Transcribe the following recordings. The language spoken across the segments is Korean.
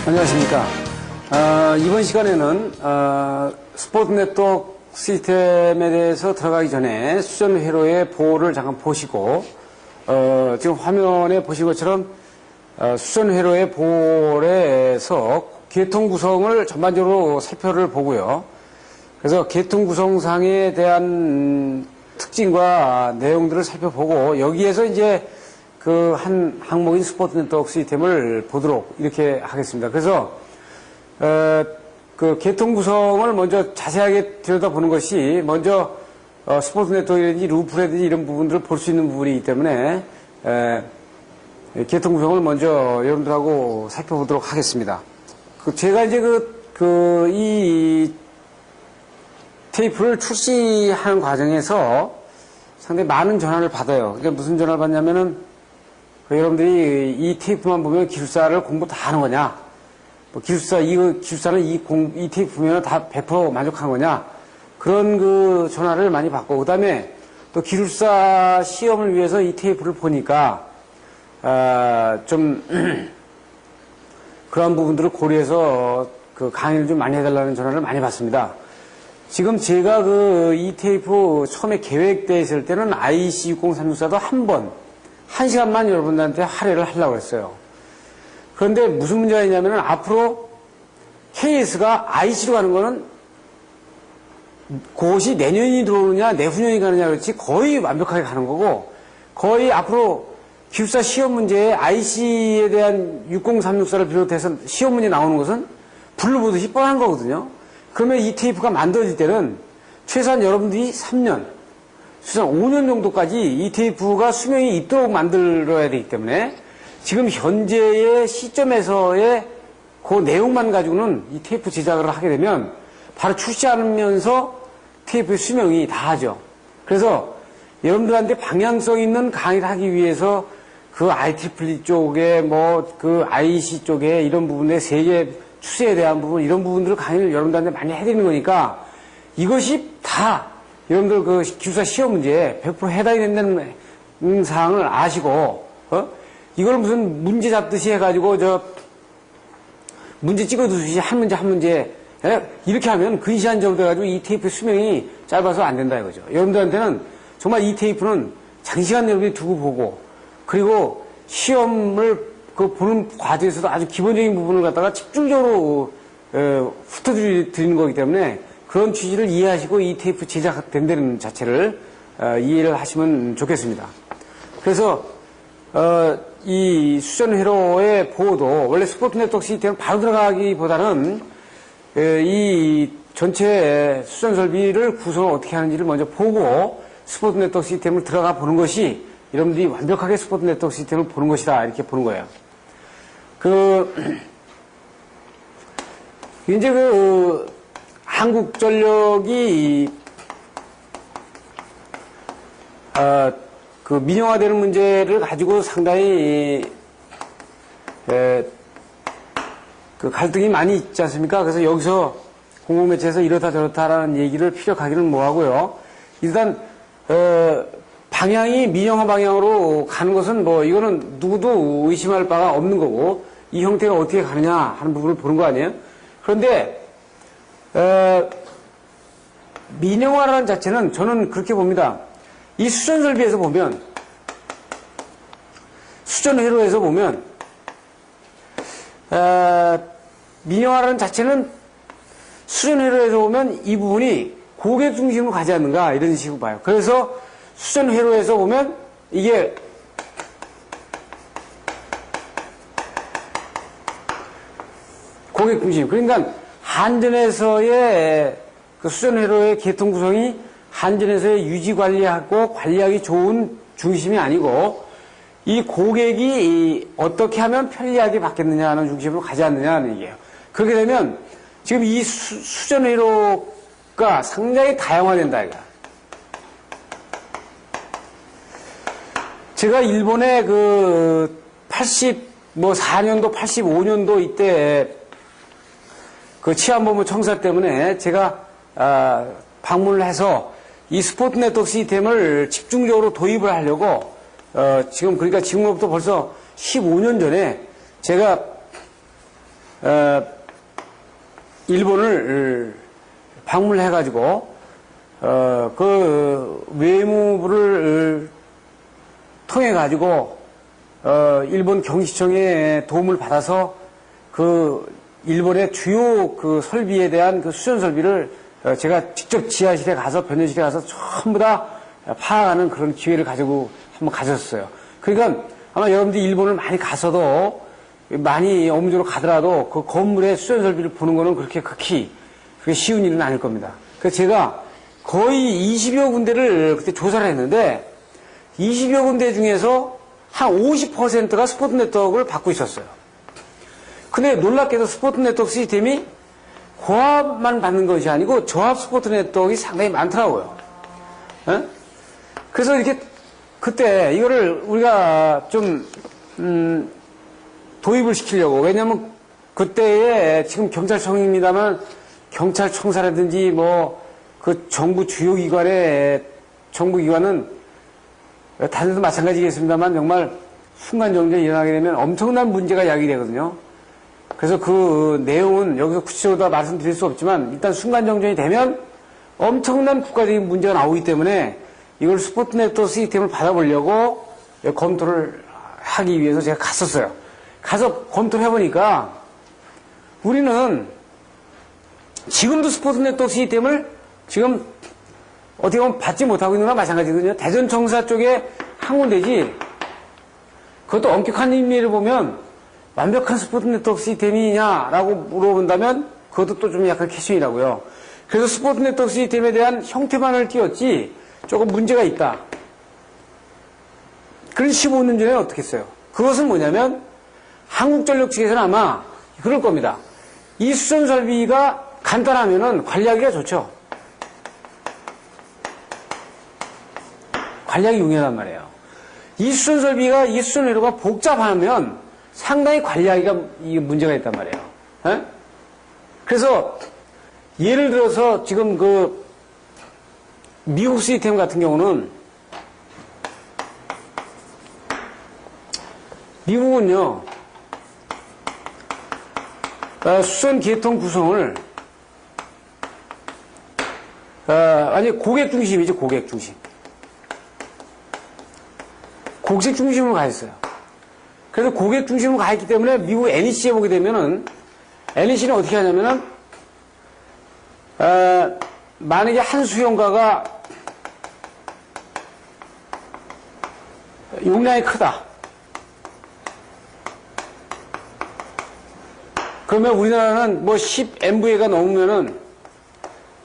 안녕하십니까. 이번 시간에는 스포츠 네트워크 시스템에 대해서 들어가기 전에 수전 회로의 보호를 잠깐 보시고 지금 화면에 보신 것처럼 수전 회로의 보호에서 계통 구성을 전반적으로 살펴를 보고요. 그래서 계통 구성상에 대한 특징과 내용들을 살펴보고 여기에서 이제 그 한 항목인 스포츠 네트워크 시스템을 보도록 이렇게 하겠습니다. 그래서 그 계통 구성을 먼저 자세하게 들여다보는 것이 먼저 스포츠 네트워크라든지 루프라든지 이런 부분들을 볼 수 있는 부분이기 때문에 계통 구성을 먼저 여러분들하고 살펴보도록 하겠습니다. 제가 이제 이 테이프를 출시하는 과정에서 상당히 많은 전화를 받아요. 그러니까 무슨 전화를 받냐면은 여러분들이 이 테이프만 보면 기술사를 공부 다 하는 거냐? 기술사는 이 테이프 보면 다 100% 만족하는 거냐? 그런 그 전화를 많이 받고, 그 다음에 또 기술사 시험을 위해서 이 테이프를 보니까, 좀, 그런 부분들을 고려해서 그 강의를 좀 많이 해달라는 전화를 많이 받습니다. 지금 제가 이 테이프 처음에 계획되었을 때는 IC60364도 한 시간만 여러분들한테 할애를 하려고 했어요. 그런데 무슨 문제가 있냐면은 앞으로 KS가 IC로 가는 거는 그것이 내년이 들어오느냐 내후년이 가느냐 그렇지 거의 완벽하게 가는 거고 거의 앞으로 기술사 시험 문제에 IC에 대한 60364를 비롯해서 시험 문제 나오는 것은 불을 보듯이 뻔한 거거든요. 그러면 이 테이프가 만들어질 때는 최소한 여러분들이 3년, 최소한 5년 정도까지 이 테이프가 수명이 있도록 만들어야 되기 때문에 지금 현재의 시점에서의 그 내용만 가지고는 이 테이프 제작을 하게 되면 바로 출시하면서 테이프의 수명이 다하죠. 그래서 여러분들한테 방향성 있는 강의를 하기 위해서 그 IEEE 쪽에 그 IEC 쪽에 이런 부분에 세계 추세에 대한 부분 이런 부분들을 강의를 여러분들한테 많이 해드리는 거니까 이것이 다 여러분들 그 기술사 시험 문제에 100% 해당이 된다는 사항을 아시고 이걸 무슨 문제 잡듯이 해가지고 문제 찍어두듯이 한 문제 이렇게 하면 근시안적으로 돼가지고 이 테이프 수명이 짧아서 안 된다 이거죠. 여러분들한테는 정말 이 테이프는 장시간 여러분이 두고 보고 그리고 시험을 보는 과정에서도 아주 기본적인 부분을 갖다가 집중적으로 훑어드리는 거기 때문에 그런 취지를 이해하시고 이 테이프 제작된다는 자체를 이해를 하시면 좋겠습니다. 그래서 이 수전 회로의 보호도 원래 스포츠 네트워크 시스템 바로 들어가기보다는 이 전체 수전 설비를 구성을 어떻게 하는지를 먼저 보고 스포츠 네트워크 시스템을 들어가 보는 것이 여러분들이 완벽하게 스포츠 네트워크 시스템을 보는 것이다 이렇게 보는 거예요. 이제 한국전력이 민영화되는 문제를 가지고 상당히 갈등이 많이 있지 않습니까? 그래서 여기서 공공매체에서 이렇다 저렇다라는 얘기를 피력하기는 뭐하고요. 일단 방향이 민영화 방향으로 가는 것은 이거는 누구도 의심할 바가 없는 거고 이 형태가 어떻게 가느냐 하는 부분을 보는 거 아니에요? 그런데 민영화라는 자체는 저는 그렇게 봅니다. 이 수전 설비에서 보면 수전 회로에서 보면 민영화라는 자체는 수전 회로에서 보면 이 부분이 고객 중심으로 가지 않는가 이런 식으로 봐요. 그래서 수전 회로에서 보면 이게 고객 중심. 그러니까 한전에서의 그 수전 회로의 계통 구성이 한전에서의 유지 관리하고 관리하기 좋은 중심이 아니고 이 고객이 어떻게 하면 편리하게 받겠느냐 하는 중심으로 가지 않느냐는 얘기예요. 그렇게 되면 지금 이 수전 회로가 상당히 다양화된다 이거야. 제가 일본에 84년도, 85년도 이때 치안본부 청사 때문에 제가 방문을 해서 이 스포츠 네트워크 시스템을 집중적으로 도입을 하려고 지금으로부터 벌써 15년 전에 제가 일본을 방문해가지고 그 외무부를 통해 가지고 일본 경시청의 도움을 받아서 그 일본의 주요 그 설비에 대한 그 수전 설비를 제가 직접 지하실에 가서 변조실에 가서 전부 다 파악하는 그런 기회를 가지고 한번 가졌어요. 그러니까 아마 여러분들이 일본을 많이 가서도 많이 업무적으로 가더라도 그 건물의 수전 설비를 보는 거는 그렇게 극히 그게 쉬운 일은 아닐 겁니다. 그래서 제가 거의 20여 군데를 그때 조사를 했는데 20여 군데 중에서 한 50%가 스포트 네트워크를 받고 있었어요. 근데 놀랍게도 스포트 네트워크 시스템이 고압만 받는 것이 아니고 저압 스포트 네트워크가 상당히 많더라고요. 에? 그래서 이렇게 그때 이거를 우리가 좀 도입을 시키려고, 왜냐하면 그때에 지금 경찰청입니다만 경찰청사라든지 뭐 그 정부 주요 기관의 정부 기관은 다른 데도 마찬가지겠습니다만 정말 순간정전이 일어나게 되면 엄청난 문제가 야기되거든요. 그래서 그 내용은 여기서 구체적으로 다 말씀드릴 수 없지만 일단 순간정전이 되면 엄청난 국가적인 문제가 나오기 때문에 이걸 스포트 네트워크 시스템을 받아보려고 검토를 하기 위해서 제가 갔었어요. 가서 검토를 해보니까 우리는 지금도 스포트 네트워크 시스템을 지금 어떻게 보면 받지 못하고 있는 거나 마찬가지거든요. 대전청사 쪽에 한 군데지, 그것도 엄격한 의미를 보면 완벽한 스포트 네트워크 시스템이냐라고 물어본다면 그것도 또 좀 약간 캐싱이라고요. 그래서 스포트 네트워크 시스템에 대한 형태만을 띄웠지 조금 문제가 있다. 그런 15년 전에 어떻게 했어요? 그것은 뭐냐면 한국전력 측에서는 아마 그럴 겁니다. 이 수전 설비가 간단하면은 관리하기가 좋죠. 관리하기 용이하단 말이에요. 이 수전 설비가, 이 수전 회로가 복잡하면 상당히 관리하기가 이게 문제가 있단 말이에요. 에? 그래서 예를 들어서 지금 그 미국 시스템 같은 경우는 미국은요 수전 계통 구성을 아니 고객 중심이죠. 고객 중심. 고객 중심으로 가 있어요. 그래서 고객 중심으로 가 있기 때문에 미국 NEC에 보게 되면은 NEC는 어떻게 하냐면은 만약에 한 수용가가 용량이 크다. 그러면 우리나라는 뭐 10MVA가 넘으면은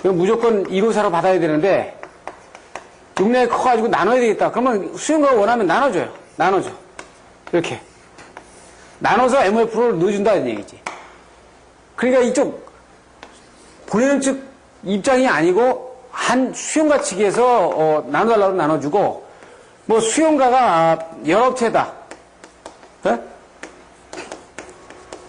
무조건 1호사로 받아야 되는데 용량이 커가지고 나눠야 되겠다. 그러면 수용가가 원하면 나눠줘요. 나눠줘. 이렇게. 나눠서 MOF를 넣어준다는 얘기지. 그러니까 이쪽 보내는 측 입장이 아니고 한 수용가 측에서 나눠달라고 나눠주고, 뭐 수용가가 여러 업체다. 네?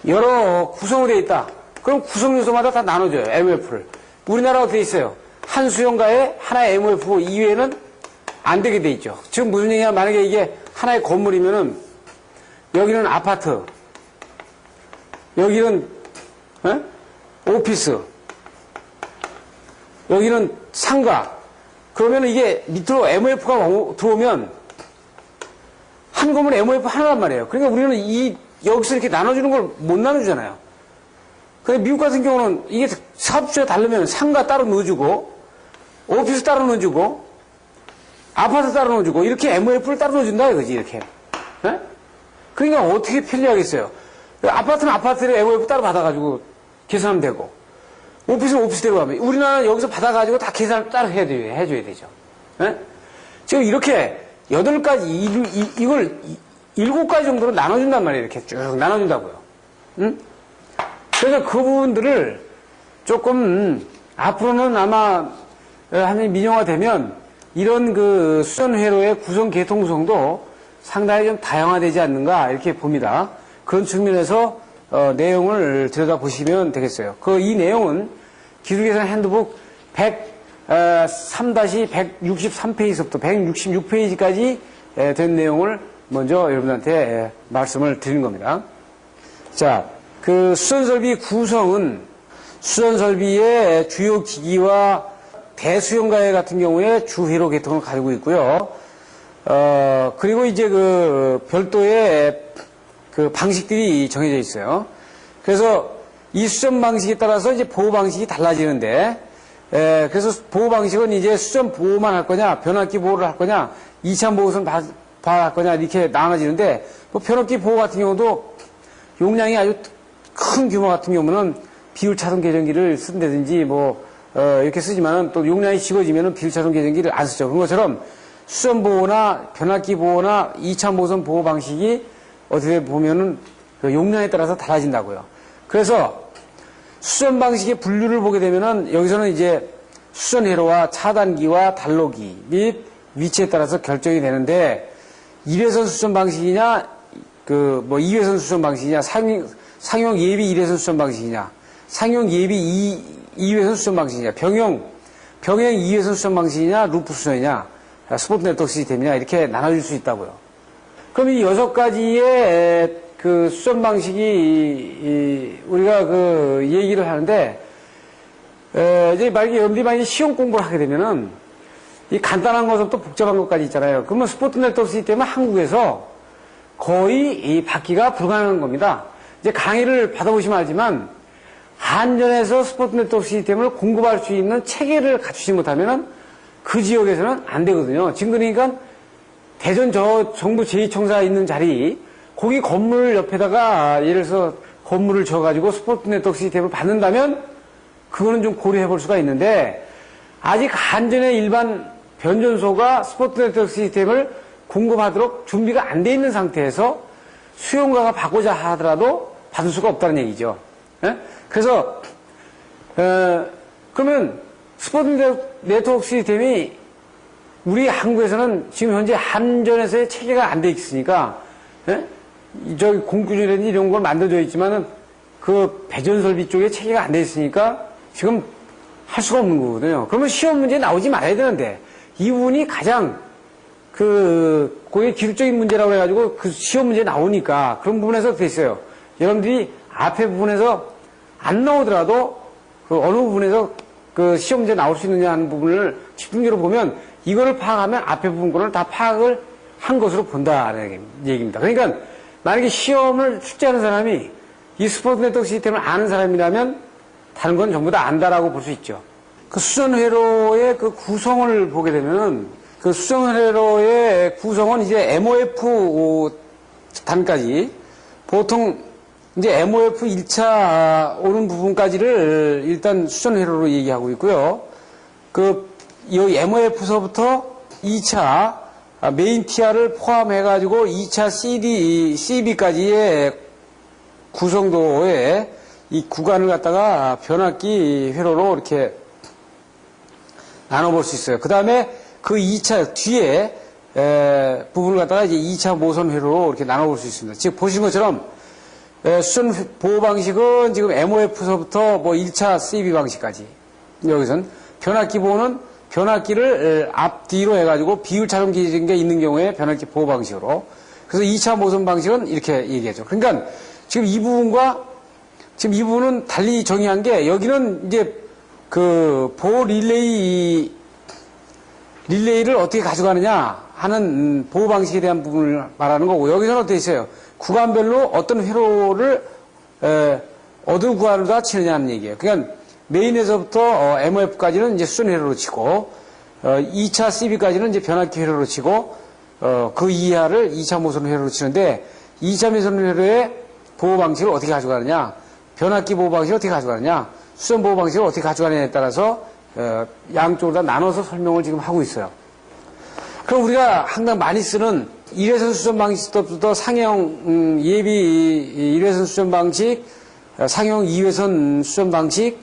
여러 구성으로 되어 있다. 그럼 구성 요소마다 다 나눠줘요. MOF를. 우리나라가 어떻게 있어요? 한 수용가에 하나의 MOF 이외에는 안 되게 돼 있죠. 지금 무슨 얘기냐, 만약에 이게 하나의 건물이면은 여기는 아파트, 여기는 오피스, 여기는 상가. 그러면 이게 밑으로 MOF가 들어오면 한 건물에 MOF 하나란 말이에요. 그러니까 우리는 여기서 이렇게 나눠주는 걸 못 나눠주잖아요. 근데 미국 같은 경우는 이게 사업주에 다르면 상가 따로 넣어주고, 오피스 따로 넣어주고, 아파트 따로 넣어주고, 이렇게 MOF를 따로 넣어준다 이거지, 이렇게. 네? 그러니까 어떻게 편리하겠어요? 아파트는 아파트를 MOF 따로 받아가지고 계산하면 되고, 오피스는 오피스대로 가면, 우리나라는 여기서 받아가지고 다 계산을 따로 해줘야 되죠. 네? 지금 이렇게 8가지, 이걸 7가지 정도로 나눠준단 말이에요. 이렇게 쭉 나눠준다고요. 응? 그래서 그 부분들을 조금 앞으로는 아마 하면 민영화되면 이런 그 수전회로의 구성 계통 구성도 상당히 좀 다양화되지 않는가 이렇게 봅니다. 그런 측면에서 내용을 들여다보시면 되겠어요. 이 내용은 기술계산 핸드북 103-163페이지부터 166페이지까지 된 내용을 먼저 여러분한테 말씀을 드린 겁니다. 자, 그 수전설비 구성은 수전설비의 주요 기기와 대수용가해 같은 경우에 주회로 계통을 가지고 있고요. 그리고 이제 그 별도의 그 방식들이 정해져 있어요. 그래서 이 수전 방식에 따라서 이제 보호 방식이 달라지는데, 그래서 보호 방식은 이제 수전 보호만 할 거냐, 변압기 보호를 할 거냐, 2차 보호선 할 거냐, 이렇게 나눠지는데, 뭐 변압기 보호 같은 경우도 용량이 아주 큰 규모 같은 경우는 비율 차선 계정기를 쓴다든지 이렇게 쓰지만은 또 용량이 식어지면은 비율 차선 계정기를 안 쓰죠. 그런 것처럼 수전 보호나 변압기 보호나 2차 보호선 보호 방식이 어떻게 보면은 그 용량에 따라서 달라진다고요. 그래서 수전 방식의 분류를 보게 되면은 여기서는 이제 수전 회로와 차단기와 단로기 및 위치에 따라서 결정이 되는데 1회선 수전 방식이냐 2회선 수전 방식이냐 상용 예비 1회선 수전 방식이냐 상용 예비 2회선 수전 방식이냐 병행 2회선 수전 방식이냐 루프 수전이냐 스포트 네트워크 시스템이냐 이렇게 나눠질 수 있다고요. 그럼 이 6가지의 그 수전 방식이 우리가 그 얘기를 하는데 이제 만약에 여러분들이 만약에 시험 공부를 하게 되면은 이 간단한 것부터 복잡한 것까지 있잖아요. 그러면 스포트 네트워크 시스템은 한국에서 거의 이 받기가 불가능한 겁니다. 이제 강의를 받아보시면 알지만 한전에서 스포트 네트워크 시스템을 공급할 수 있는 체계를 갖추지 못하면은 그 지역에서는 안 되거든요. 지금 그러니까 대전 정부 제2청사 있는 자리 거기 건물 옆에다가 예를 들어서 건물을 져가지고 스포트 네트워크 시스템을 받는다면 그거는 좀 고려해 볼 수가 있는데 아직 한전의 일반 변전소가 스포트 네트워크 시스템을 공급하도록 준비가 안 돼 있는 상태에서 수용가가 받고자 하더라도 받을 수가 없다는 얘기죠. 예? 그래서 그러면 스포트 네트워크 시스템이 우리 한국에서는 지금 현재 한전에서의 체계가 안 돼 있으니까 예? 저기 공구전이라든지 이런 걸 만들어져 있지만은 그 배전설비 쪽에 체계가 안 돼 있으니까 지금 할 수가 없는 거거든요. 그러면 시험 문제 나오지 말아야 되는데 이 부분이 가장 그게 기술적인 문제라고 해가지고 그 시험 문제 나오니까 그런 부분에서 됐어요. 여러분들이 앞에 부분에서 안 나오더라도 그 어느 부분에서 그 시험 문제 나올 수 있느냐 하는 부분을 집중적으로 보면 이거를 파악하면 앞에 부분 거를 다 파악을 한 것으로 본다는 얘기입니다. 그러니까 만약에 시험을 출제하는 사람이 이 스포트 네트워크 시스템을 아는 사람이라면 다른 건 전부 다 안다라고 볼 수 있죠. 그 수전회로의 그 구성을 보게 되면은 그 수전회로의 구성은 이제 MOF 단까지 보통 이제 MOF 1차 오는 부분까지를 일단 수전회로로 얘기하고 있고요. 이 MOF서부터 2차 메인 TR을 포함해가지고 2차 CB까지의 구성도의 이 구간을 갖다가 변압기 회로로 이렇게 나눠볼 수 있어요. 그 다음에 그 2차 뒤에 부분을 갖다가 이제 2차 모선 회로로 이렇게 나눠볼 수 있습니다. 지금 보신 것처럼 수전 보호 방식은 지금 MOF서부터 1차 CB 방식까지 여기선 변압기 보호는 변압기를 앞뒤로 해가지고 비율 차종 기준게 있는 경우에 변압기 보호 방식으로 그래서 2차 모선 방식은 이렇게 얘기하죠. 그러니까 지금 이 부분과 지금 이 부분은 달리 정의한 게 여기는 이제 그 보호 릴레이를 어떻게 가져가느냐 하는 보호 방식에 대한 부분을 말하는 거고 여기서는 어떻게 있어요? 구간별로 어떤 회로를 어느 구간을 다 치느냐는 얘기예요. 그러니까 메인에서부터 MOF까지는 이제 수전 회로로 치고 2차 CB까지는 이제 변압기 회로로 치고 그 이하를 2차 모선 회로로 치는데 2차 모선 회로의 보호 방식을 어떻게 가져가느냐 변압기 보호 방식을 어떻게 가져가느냐 수전 보호 방식을 어떻게 가져가느냐에 따라서 양쪽으로 다 나눠서 설명을 지금 하고 있어요. 그럼 우리가 항상 많이 쓰는 1회선 수전 방식부터 상용 예비 1회선 수전 방식, 상용 2회선 수전 방식,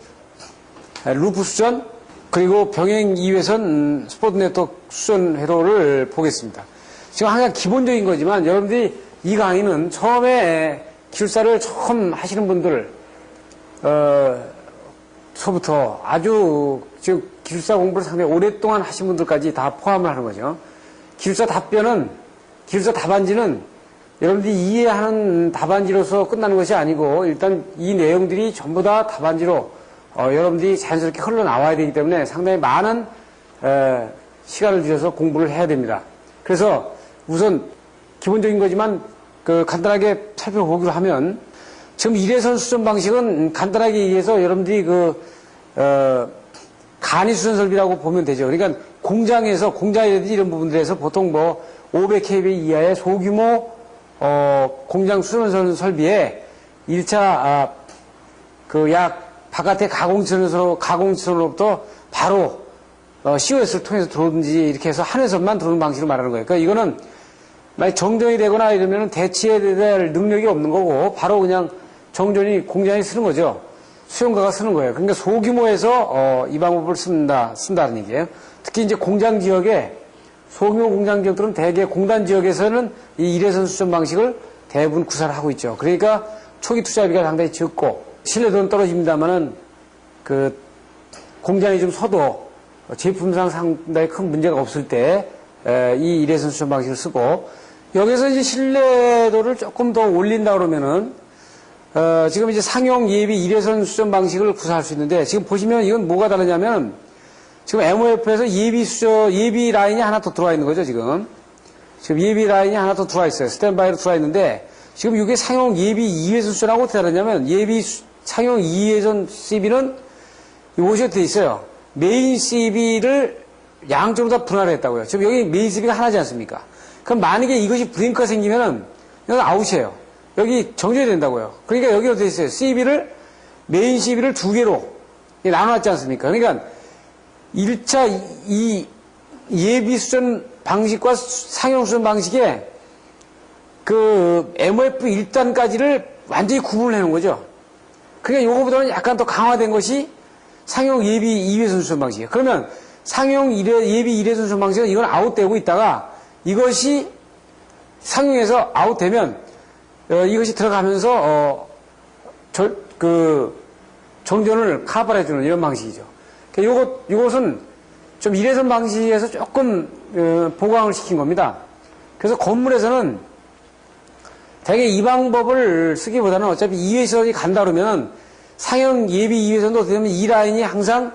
루프 수전, 그리고 병행 2회선 스포트 네트워크 수전 회로를 보겠습니다. 지금 항상 기본적인 거지만 여러분들이 이 강의는 처음에 기술사를 처음 하시는 분들 서부터 아주 지금 기술사 공부를 상당히 오랫동안 하신 분들까지 다 포함을 하는 거죠. 기술사 답안지는 여러분들이 이해하는 답안지로서 끝나는 것이 아니고 일단 이 내용들이 전부 다 답안지로 여러분들이 자연스럽게 흘러나와야 되기 때문에 상당히 많은 시간을 들여서 공부를 해야 됩니다. 그래서 우선 기본적인 거지만 간단하게 살펴보기로 하면 지금 일회선 수전 방식은 간단하게 얘기해서 여러분들이 간이 수전 설비라고 보면 되죠. 그러니까 공장이라든지 이런 부분들에서 보통 500kV 이하의 소규모 공장 수전 설비에 1차 약 바깥의 가공시설로부터 바로 COS를 통해서 들어오든지 이렇게 해서 한 회선만 들어오는 방식을 말하는 거예요. 그러니까 이거는 만약 정전이 되거나 이러면 대체해야 될 능력이 없는 거고 바로 그냥 정전이 공장이 쓰는 거죠. 수용가가 쓰는 거예요. 그러니까 소규모에서 이 방법을 쓴다는 얘기예요. 특히 이제 공장 지역에 소규모 공장 지역들은 대개 공단 지역에서는 이 일회선 수전 방식을 대부분 구사를 하고 있죠. 그러니까 초기 투자비가 상당히 적고 신뢰도는 떨어집니다만은 공장이 좀 서도 제품상 상당히 큰 문제가 없을 때 이 일회선 수전 방식을 쓰고 여기서 이제 신뢰도를 조금 더 올린다 그러면은 지금 이제 상용 예비 일회선 수전 방식을 구사할 수 있는데 지금 보시면 이건 뭐가 다르냐면 지금 MOF에서 예비 라인이 하나 더 들어와 있는 거죠, 지금 예비 라인이 하나 더 들어와 있어요. 스탠바이로 들어와 있는데 지금 이게 상용 예비 2회선 수전하고 어떻게 다르냐면 상용 2회선 CB는 이것이 어떻게 있어요. 메인 CB를 양쪽으로 다 분할을 했다고요. 지금 여기 메인 CB가 하나지 않습니까? 그럼 만약에 이것이 브레이크가 생기면은 이건 아웃이에요. 여기 정전이 된다고요. 그러니까 여기 어떻게 있어요? 메인 CB를 두 개로 나눠놨지 않습니까? 그러니까 1차 이 예비 수전 방식과 상용 수전 방식의 MOF 1단까지를 완전히 구분을 해놓은 거죠. 그러니까 요거보다는 약간 더 강화된 것이 상용 예비 2회선 수전 방식이에요. 그러면 상용 예비 1회선 수전 방식은 이건 아웃되고 있다가 이것이 상용에서 아웃되면 이것이 들어가면서 정전을 카바해주는 이런 방식이죠. 그러니까 요것은 좀 일회선 방식에서 조금 보강을 시킨 겁니다. 그래서 건물에서는 대개 이 방법을 쓰기보다는 어차피 2회선이 간다 그러면 상용 예비 2회선도 어떻게 되면 이 라인이 항상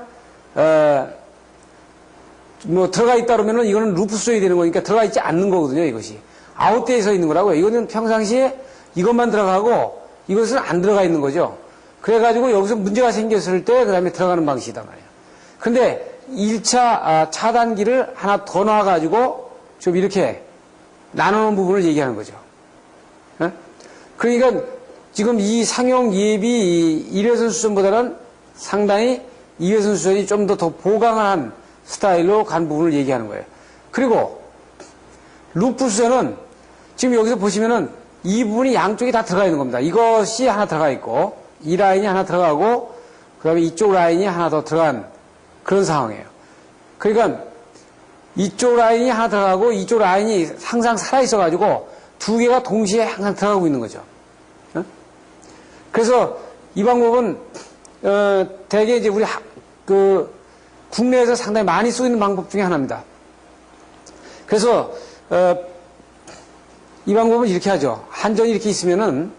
들어가 있다 그러면은 이거는 루프 수전이 되는 거니까 들어가 있지 않는 거거든요, 이것이. 아웃되어 서 있는 거라고요. 이거는 평상시에 이것만 들어가고 이것은 안 들어가 있는 거죠. 그래가지고 여기서 문제가 생겼을 때 그 다음에 들어가는 방식이단 말이에요. 근데 1차 차단기를 하나 더 놔가지고 좀 이렇게 나누는 부분을 얘기하는 거죠. 그러니까 지금 이 상용 예비 1회선 수전보다는 상당히 2회선 수전이 좀 더 보강한 스타일로 간 부분을 얘기하는 거예요. 그리고 루프 수전은 지금 여기서 보시면은 이 부분이 양쪽이 다 들어가 있는 겁니다. 이것이 하나 들어가 있고 이 라인이 하나 들어가고 그 다음에 이쪽 라인이 하나 더 들어간 그런 상황이에요. 그러니까 이쪽 라인이 하나 들어가고 이쪽 라인이 항상 살아있어 가지고 두 개가 동시에 항상 들어가고 있는 거죠. 그래서 이 방법은 대개 이제 우리 국내에서 상당히 많이 쓰이는 방법 중에 하나입니다. 그래서 이 방법은 이렇게 하죠. 한전이 이렇게 있으면은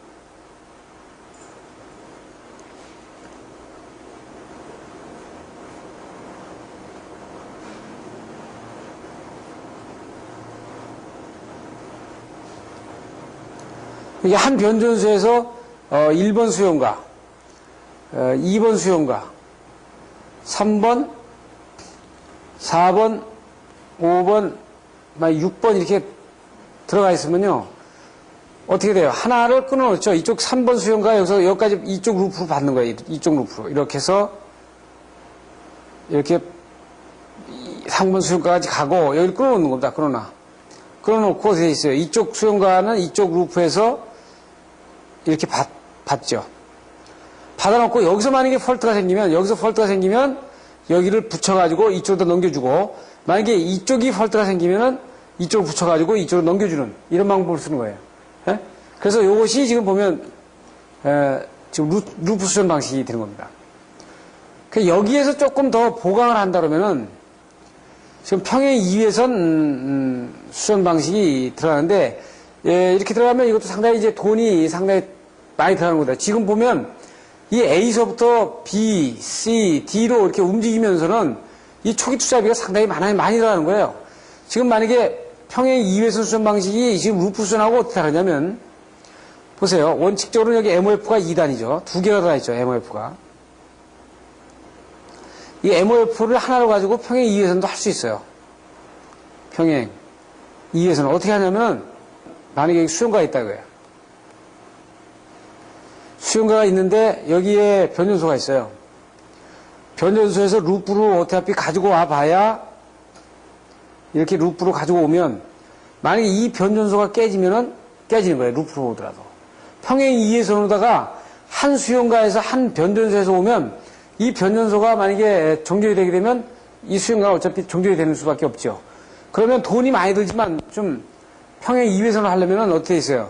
이게 한 변전소에서 1번 수용가, 2번 수용가, 3번, 4번, 5번, 6번 이렇게 들어가 있으면요. 어떻게 돼요? 하나를 끊어놓죠. 이쪽 3번 수용가가 여기까지 이쪽 루프로 받는 거예요. 이쪽 루프로. 이렇게 해서 이렇게 3번 수용가까지 가고 여기를 끊어놓는 겁니다. 끊어놓고 돼 있어요. 이쪽 수용가는 이쪽 루프에서 이렇게 받죠. 받아놓고 여기서 만약에 폴트가 생기면 여기를 붙여가지고 이쪽으로 넘겨주고 만약에 이쪽이 폴트가 생기면은 이쪽을 붙여가지고 이쪽으로 넘겨주는 이런 방법을 쓰는 거예요. 예? 그래서 이것이 지금 보면 지금 루프 수전 방식이 되는 겁니다. 여기에서 조금 더 보강을 한다 그러면은 지금 평행 2회선 수전 방식이 들어가는데 예, 이렇게 들어가면 이것도 상당히 이제 돈이 상당히 많이 들어가는 거다. 지금 보면 이 A서부터 B, C, D로 이렇게 움직이면서는 이 초기 투자비가 상당히 많이 들어가는 거예요. 지금 만약에 평행 2회선 수준 방식이 지금 루프 수준하고 어떻게 다르냐면, 보세요. 원칙적으로는 여기 MOF가 2단이죠. 두 개가 들어있죠, MOF가. 이 MOF를 하나로 가지고 평행 2회선도 할 수 있어요. 평행 2회선. 어떻게 하냐면, 만약에 여기 수용가가 있다 이거예요. 수용가가 있는데, 여기에 변전소가 있어요. 변전소에서 루프로 어차피 가지고 와 봐야, 이렇게 루프로 가지고 오면, 만약에 이 변전소가 깨지면은 깨지는 거예요. 루프로 오더라도. 평행 2회선으로다가 한 수용가에서 한 변전소에서 오면 이 변전소가 만약에 정전이 되게 되면 이 수용가가 어차피 정전이 되는 수밖에 없죠. 그러면 돈이 많이 들지만 좀 평행 2회선을 하려면 어떻게 있어요?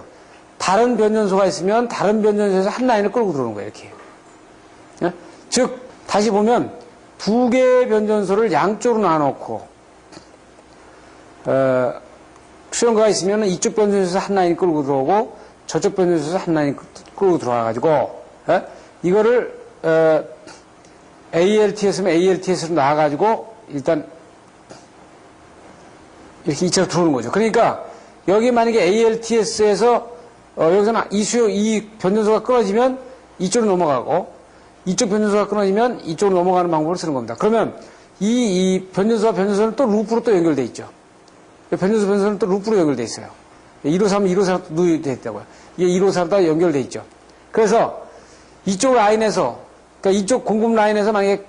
다른 변전소가 있으면 다른 변전소에서 한 라인을 끌고 들어오는 거예요. 이렇게. 예? 즉 다시 보면 두 개의 변전소를 양쪽으로 나눠놓고 수용가가 있으면 이쪽 변전소에서 한 라인 끌고 들어오고 저쪽 변전소에서 한 라인 끌고 들어와가지고 이거를 ALTS면 ALTS로 나와가지고 일단 이렇게 이차로 들어오는 거죠. 그러니까 여기 만약에 ALTS에서 여기서는 이 변전소가 끊어지면 이쪽으로 넘어가고 이쪽 변전소가 끊어지면 이쪽으로 넘어가는 방법을 쓰는 겁니다. 그러면 이 변전소와 변전소는 또 루프로 또 연결돼 있죠. 변전소는 또 루프로 연결돼 있어요. 1호사면 1호사로 누이돼 있다고요. 이게 1호사로 다 연결돼 있죠. 그래서 이쪽 라인에서, 그러니까 이쪽 공급 라인에서 만약에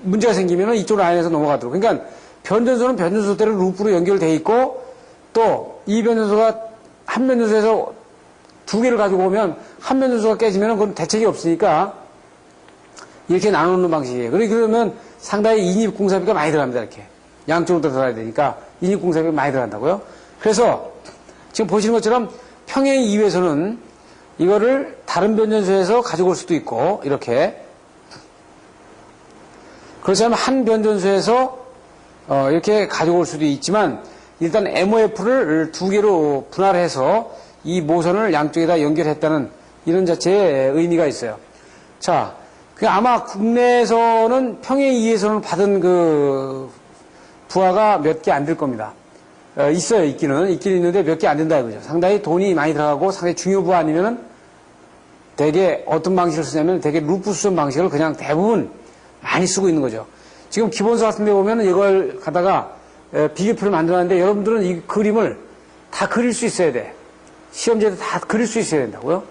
문제가 생기면 이쪽 라인에서 넘어가도록. 그러니까 변전소는 변전소대로 루프로 연결돼 있고 또 이 변전소가 한 변전소에서 두 개를 가지고 오면 한 변전소가 깨지면 그건 대책이 없으니까 이렇게 나누는 방식이에요. 그러면 상당히 인입공사비가 많이 들어갑니다. 이렇게. 양쪽으로 들어가야 되니까 인입공사비가 많이 들어간다고요. 그래서 지금 보시는 것처럼 평행 2회선은 이거를 다른 변전소에서 가지고 올 수도 있고 이렇게 그렇지 않으면 한 변전소에서 이렇게 가지고 올 수도 있지만 일단 MOF를 두 개로 분할해서 이 모선을 양쪽에다 연결했다는 이런 자체의 의미가 있어요. 자, 아마 국내에서는 평행 2회선을 받은 그 부하가 몇 개 안 될 겁니다. 있어요, 있기는 있는데 몇 개 안 된다 이거죠. 상당히 돈이 많이 들어가고 상당히 중요 부하 아니면은 되게 어떤 방식을 쓰냐면 되게 루프 수선 방식을 그냥 대부분 많이 쓰고 있는 거죠. 지금 기본서 같은 데 보면은 이걸 갖다가 비교표를 만들었는데 여러분들은 이 그림을 다 그릴 수 있어야 돼. 시험지에도 다 그릴 수 있어야 된다고요.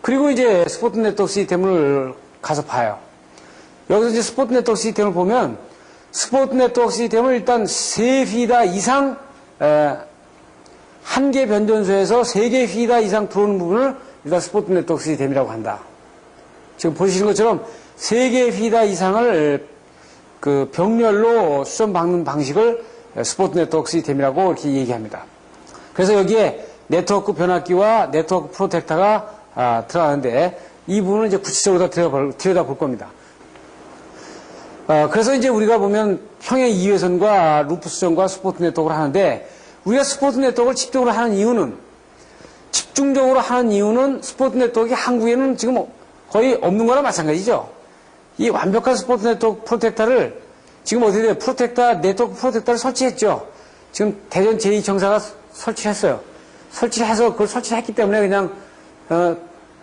그리고 이제 스포트 네트워크 시스템을 가서 봐요. 여기서 이제 스포트 네트워크 시스템을 보면 스포트 네트워크 시스템을 일단 3피다 이상 한 개 변전소에서 3개 피다 이상 들어오는 부분을 일단 스포트 네트워크 시스템이라고 한다. 지금 보시는 것처럼 3개 피다 이상을 그 병렬로 수선 박는 방식을 스포트 네트워크 시스템이라고 이렇게 얘기합니다. 그래서 여기에 네트워크 변압기와 네트워크 프로텍터가 들어가는데 이 부분은 이제 구체적으로 다 들여다볼 겁니다. 그래서 이제 우리가 보면 평행 2회선과 루프 수선과 스포트 네트워크를 하는데 우리가 스포트 네트워크를 집중적으로 하는 이유는 스포트 네트워크가 한국에는 지금 거의 없는 거나 마찬가지죠. 이 완벽한 스포트 네트워크 프로텍터를 지금 어떻게 돼요? 네트워크 프로텍터를 설치했죠. 지금 대전 제2청사가 설치했어요. 설치해서 그걸 설치했기 때문에 그냥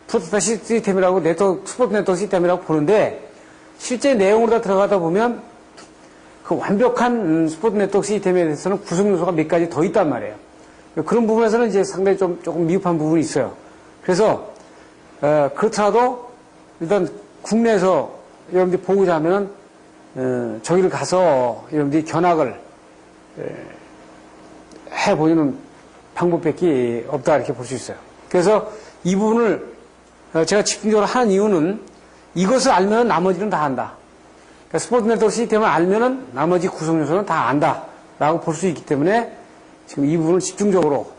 프로텍터 시스템이라고 스포트 네트워크 시스템이라고 보는데 실제 내용으로 다 들어가다 보면 그 완벽한 스포트 네트워크 시스템에 대해서는 구성 요소가 몇 가지 더 있단 말이에요. 그런 부분에서는 이제 상당히 조금 미흡한 부분이 있어요. 그래서 그렇더라도 일단 국내에서 여러분들이 보고자 하면 저기를 가서 여러분들이 견학을 해보는 방법밖에 없다 이렇게 볼 수 있어요. 그래서 이 부분을 제가 집중적으로 하는 이유는 이것을 알면 나머지는 다 안다. 그러니까 스포트 네트워크 시스템을 알면은 나머지 구성 요소는 다 안다라고 볼 수 있기 때문에 지금 이 부분을 집중적으로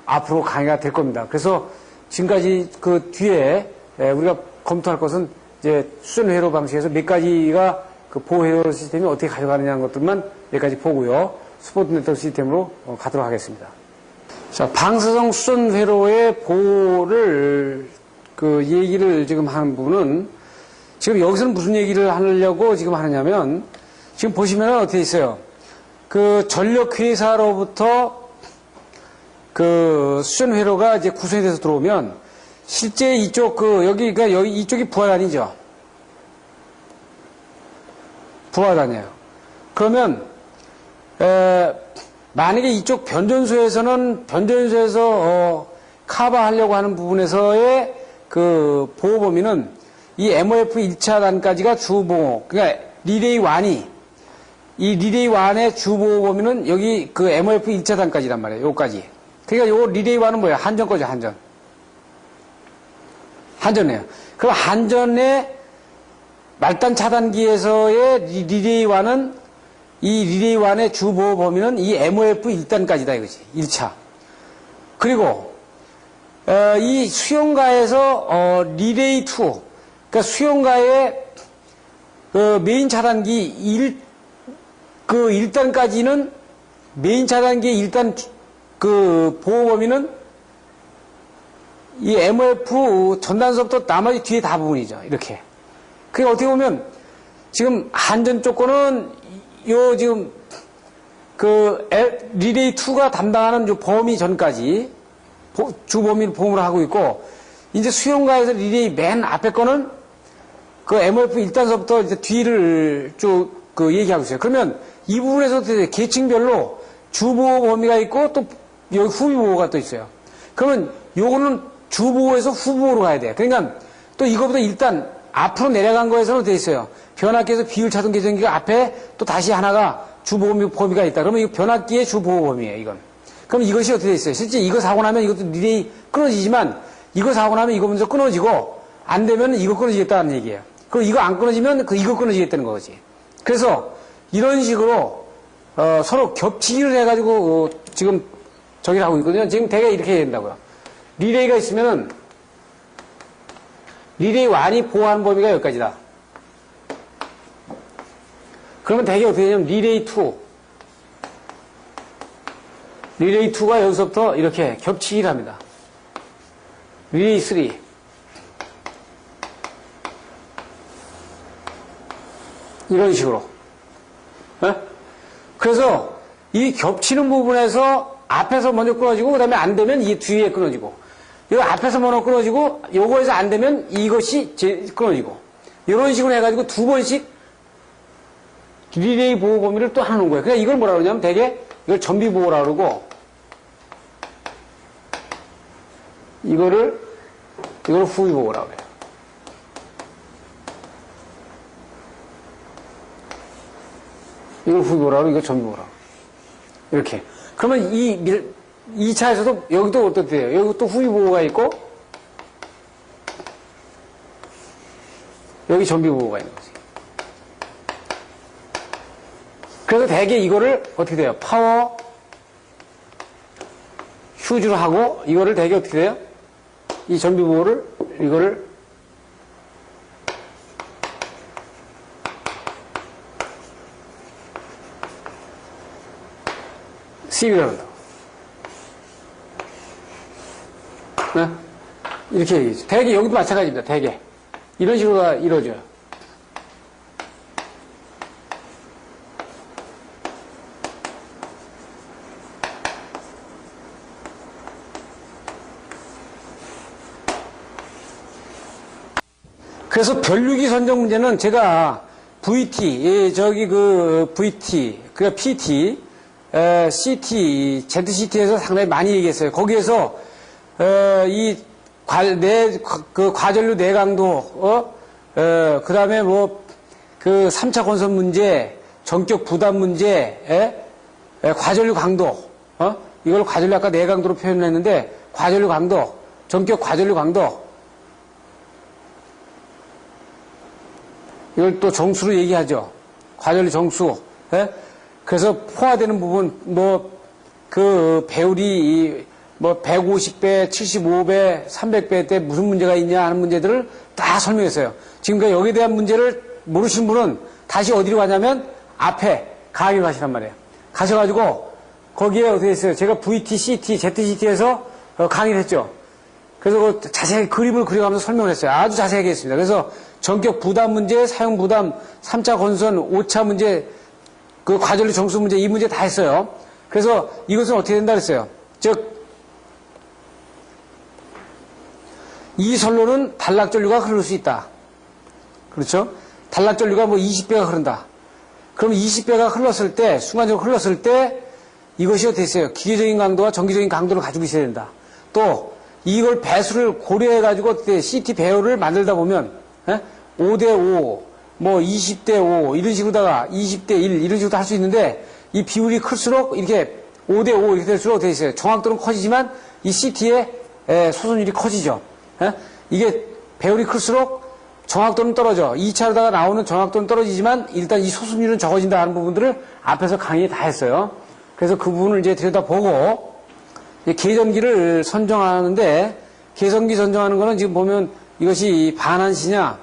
앞으로 강의가 될 겁니다. 그래서 지금까지 그 뒤에 우리가 검토할 것은 이제 수선 회로 방식에서 몇 가지가 그 보호 회로 시스템이 어떻게 가져가느냐 하는 것들만 몇 가지 보고요. 스포트 네트워크 시스템으로 가도록 하겠습니다. 자, 방사성 수전 회로의 보호를 얘기를 지금 하는 부분은 지금 여기서는 무슨 얘기를 하려고 지금 하느냐면 지금 보시면 어떻게 있어요? 전력회사로부터 수전 회로가 이제 구성이 돼서 들어오면 실제 이쪽 여기가 여기 이쪽이 부하단이죠. 부하단이에요. 그러면 만약에 이쪽 변전소에서 커버하려고 하는 부분에서의 보호 범위는 이 MOF 1차 단까지가 주보호, 그러니까 리레이 1이 이 리레이 1의 주보호 범위는 여기 MOF 1차 단까지란 말이에요. 요까지. 그러니까 요 리레이 1은 뭐예요? 한전 거죠, 한전. 한전이에요. 그럼 한전의 말단 차단기에서의 리레이 1은 이 리레이 1의 주보호 범위는 이 MOF 1단까지다 이거지. 1차. 그리고 이 수용가에서 리레이 2, 그러니까 수용가의 메인 차단기 1단까지는 메인 차단기의 1단 보호 범위는 이 MOF 전단서부터 나머지 뒤에 다 부분이죠. 이렇게. 그게 어떻게 보면 지금 한전 쪽 거는 지금 리레이 2가 담당하는 범위 전까지 주범위를 보험으로 하고 있고, 이제 수용가에서 리레이 맨 앞에 거는 MOF 1단서부터 이제 뒤를 쭉 얘기하고 있어요. 그러면 이 부분에서 계층별로 주보호 범위가 있고 또 여기 후보호가 또 있어요. 그러면 요거는 주보호에서 후보호로 가야 돼요. 그러니까 또 이거보다 일단 앞으로 내려간 거에서는 돼 있어요. 변압기에서 비율 차단 계정기가 앞에 또 다시 하나가 주보호 범위가 있다. 그러면 이거 변압기의 주보호 범위예요, 이건. 그럼 이것이 어떻게 돼 있어요? 실제 이거 사고 나면 이것도 리레이 끊어지지만 이거 사고 나면 이거 먼저 끊어지고 안 되면 이거 끊어지겠다는 얘기예요. 그럼 이거 안 끊어지면 이거 끊어지겠다는 거지. 그래서 이런 식으로 서로 겹치기를 해가지고 지금 저기를 하고 있거든요. 지금 대개 이렇게 해야 된다고요. 리레이가 있으면은 리레이 1이 보호하는 범위가 여기까지다. 그러면 대개 어떻게 되냐면 리레이 2가 여기서부터 이렇게 겹치기를 합니다. 리레이 3. 이런 식으로. 네? 그래서 이 겹치는 부분에서 앞에서 먼저 끊어지고 그 다음에 안 되면 이 뒤에 끊어지고, 이 앞에서 먼저 끊어지고 요거에서 안 되면 이것이 끊어지고, 이런 식으로 해가지고 두 번씩 리레이 보호 범위를 또 하는 거예요. 그러니까 이걸 뭐라 그러냐면 대개 이걸 전비 보호라 그러고, 이걸 후위 보호라 그래요. 이걸 후위 보호라 그러고 이걸 전비 보호라 그래요. 이렇게. 그러면 이 2차에서도 여기도 어떻게 돼요? 여기 또 후위 보호가 있고 여기 전비 보호가 있는 거지. 그래서 대개 이거를 어떻게 돼요? 파워 휴즈로 하고 이거를 대개 어떻게 돼요? 이 전비 보호를 이거를 CB라고 한다. 네? 이렇게 얘기했죠. 대개 여기도 마찬가지입니다. 대개 이런 식으로 이루어져요. 그래서 변류기 선정 문제는 제가 VT, VT, 그러니까 PT, CT, ZCT에서 상당히 많이 얘기했어요. 거기에서, 과전류 내강도, 그 다음에 3차 건설 문제, 전격 부담 문제, 과전류 강도, 이걸 과전류 아까 내강도로 표현을 했는데, 과전류 강도, 전격 과전류 강도, 이걸 또 정수로 얘기하죠. 과전류 정수. 예? 그래서 포화되는 부분, 배율이 150배, 75배, 300배 때 무슨 문제가 있냐 하는 문제들을 다 설명했어요. 지금 여기에 대한 문제를 모르신 분은 다시 어디로 가냐면 앞에 강의를 하시란 말이에요. 가셔가지고, 거기에 어떻게 했어요? 제가 VT, CT, ZCT에서 강의를 했죠. 그래서 그 자세하게 그림을 그려가면서 설명을 했어요. 아주 자세하게 했습니다. 그래서 전격 부담 문제, 사용 부담, 3차 건선, 5차 문제, 그 과전류 정수 문제, 이 문제 다 했어요. 그래서 이것은 어떻게 된다 그랬어요? 즉, 이 선로는 단락전류가 흐를 수 있다. 그렇죠? 단락전류가 뭐 20배가 흐른다. 그럼 20배가 흘렀을 때, 순간적으로 흘렀을 때, 이것이 어떻게 했어요? 기계적인 강도와 전기적인 강도를 가지고 있어야 된다. 또, 이걸 배수를 고려해가지고 어떻게 CT 배열을 만들다 보면, 5대5, 뭐 20대5, 이런 식으로다가 20대1, 이런 식으로 할 수 있는데, 이 비율이 클수록 이렇게 5대5 이렇게 될수록 어떻게 있어요? 정확도는 커지지만, 이 CT의 소선율이 커지죠. 이게 배율이 클수록 정확도는 떨어져. 2차로다가 나오는 정확도는 떨어지지만 일단 이 소수율은 적어진다 하는 부분들을 앞에서 강의 다 했어요. 그래서 그 부분을 이제 들여다보고 계전기를 선정하는데 계전기 선정하는 거는 지금 보면 이것이 반환시냐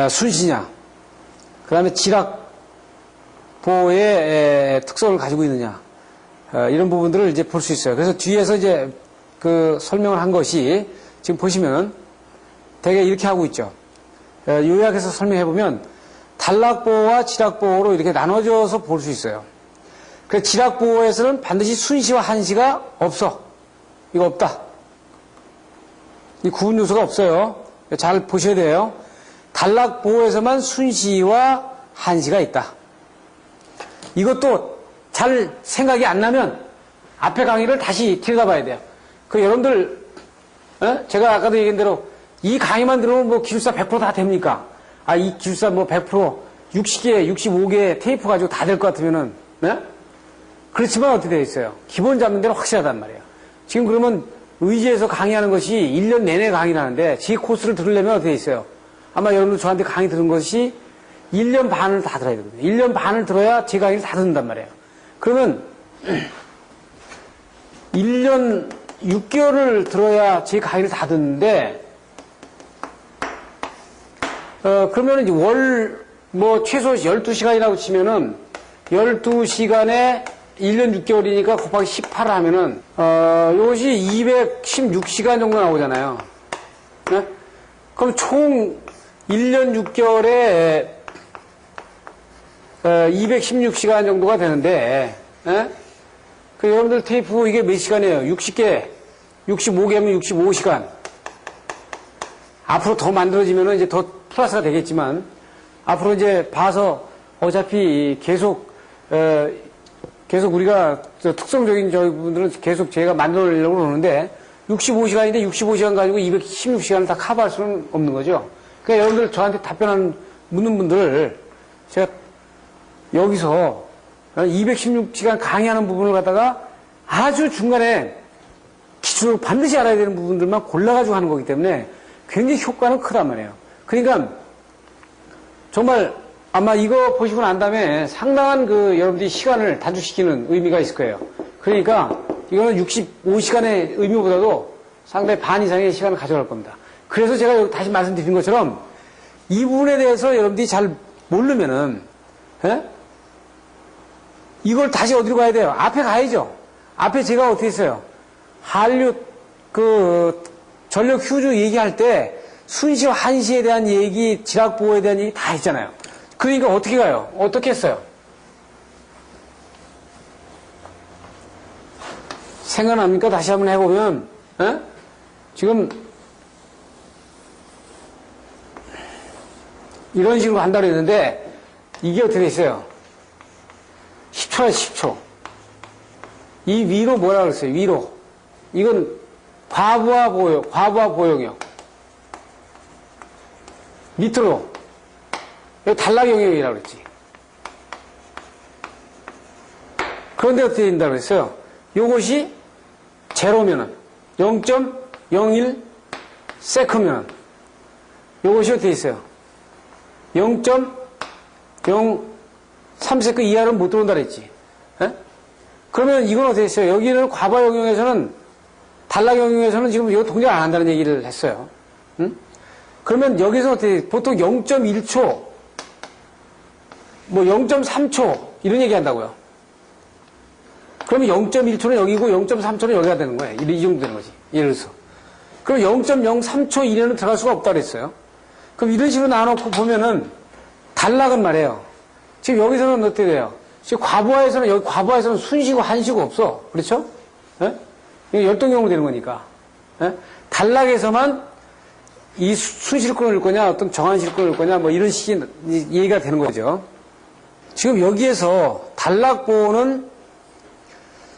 순시냐 그 다음에 지락보의 특성을 가지고 있느냐 이런 부분들을 이제 볼 수 있어요. 그래서 뒤에서 이제 그 설명을 한 것이 지금 보시면 대개 이렇게 하고 있죠. 요약해서 설명해 보면 단락보호와 지락보호로 이렇게 나눠져서 볼 수 있어요. 그 지락보호에서는 반드시 순시와 한시가 없어. 이거 없다. 이 구분 요소가 없어요. 잘 보셔야 돼요. 단락보호에서만 순시와 한시가 있다. 이것도 잘 생각이 안 나면 앞에 강의를 다시 들여다봐야 돼요. 그 여러분들 제가 아까도 얘기한 대로 이 강의만 들으면 뭐 기술사 100% 다 됩니까? 아, 이 기술사 뭐 100% 60개, 65개 테이프 가지고 다 될 것 같으면은, 네? 그렇지만 어떻게 되어 있어요? 기본 잡는 데는 확실하단 말이에요. 지금 그러면 의지에서 강의하는 것이 1년 내내 강의를 하는데 제 코스를 들으려면 어떻게 있어요? 아마 여러분들 저한테 강의 들은 것이 1년 반을 다 들어야 되거든요. 1년 반을 들어야 제 강의를 다 듣는단 말이에요. 그러면 1년 6개월을 들어야 제 강의를 다 듣는데 그러면 이제 뭐, 최소 12시간이라고 치면은, 12시간에 1년 6개월이니까 곱하기 18을 하면은, 이것이 216시간 정도 나오잖아요. 네? 그럼 총 1년 6개월에, 216시간 정도가 되는데, 네? 그 여러분들 테이프 이게 몇 시간이에요? 60개, 65개면 65시간. 앞으로 더 만들어지면은 이제 더 플러스가 되겠지만 앞으로 이제 봐서 어차피 계속 우리가 특성적인 저희 부분들은 계속 제가 만들려고 그러는데 65시간인데 65시간 가지고 216시간을 다 커버할 수는 없는 거죠. 그러니까 여러분들 저한테 묻는 분들을 제가 여기서 216시간 강의하는 부분을 갖다가 아주 중간에 기초적으로 반드시 알아야 되는 부분들만 골라가지고 하는 거기 때문에 굉장히 효과는 크단 말이에요. 그러니까 정말 아마 이거 보시고 난 다음에 상당한 여러분들이 시간을 단축시키는 의미가 있을 거예요. 그러니까 이거는 65시간의 의미보다도 상당히 반 이상의 시간을 가져갈 겁니다. 그래서 제가 여기 다시 말씀드린 것처럼 이 부분에 대해서 여러분들이 잘 모르면은 이걸 다시 어디로 가야 돼요? 앞에 가야죠. 앞에 제가 어떻게 했어요? 한류 전력 휴주 얘기할 때 순시와 한시에 대한 얘기, 지락보호에 대한 얘기 다 했잖아요. 그러니까 어떻게 가요? 어떻게 했어요? 생각납니까? 다시 한번 해보면 지금 이런 식으로 한다고 했는데 이게 어떻게 있어요? 10초야 10초. 이 위로 뭐라 그랬어요? 위로. 이건 과부하 보형이요. 밑으로. 여기 단락 영역이라고 그랬지. 그런데 어떻게 된다고 그랬어요? 요것이 제로면은 0.01 세크면은 요것이 어떻게 있어요? 0.03세크 이하는 못 들어온다 그랬지. 에? 그러면 이건 어떻게 했어요? 여기는 과부하 영역에서는 단락 영역에서는 지금 이거 동작 안 한다는 얘기를 했어요. 응? 그러면 여기서 어떻게 보통 0.1초 뭐 0.3초 이런 얘기 한다고요. 그러면 0.1초는 여기고 0.3초는 여기가 되는 거예요. 이 정도 되는 거지. 예를 들어서. 그럼 0.03초 이내는 들어갈 수가 없다 그랬어요. 그럼 이런 식으로 나눠놓고 보면은 단락은 말이에요. 지금 여기서는 어떻게 돼요? 지금 과부하에서는, 여기 과부하에서는 순시고 한시고 없어. 그렇죠? 예? 이게 열동형으로 되는 거니까. 예? 단락에서만 이 순시를 끊을 거냐, 어떤 정한시를 끊을 거냐, 뭐 이런 식의 얘기가 되는 거죠. 지금 여기에서 단락보호는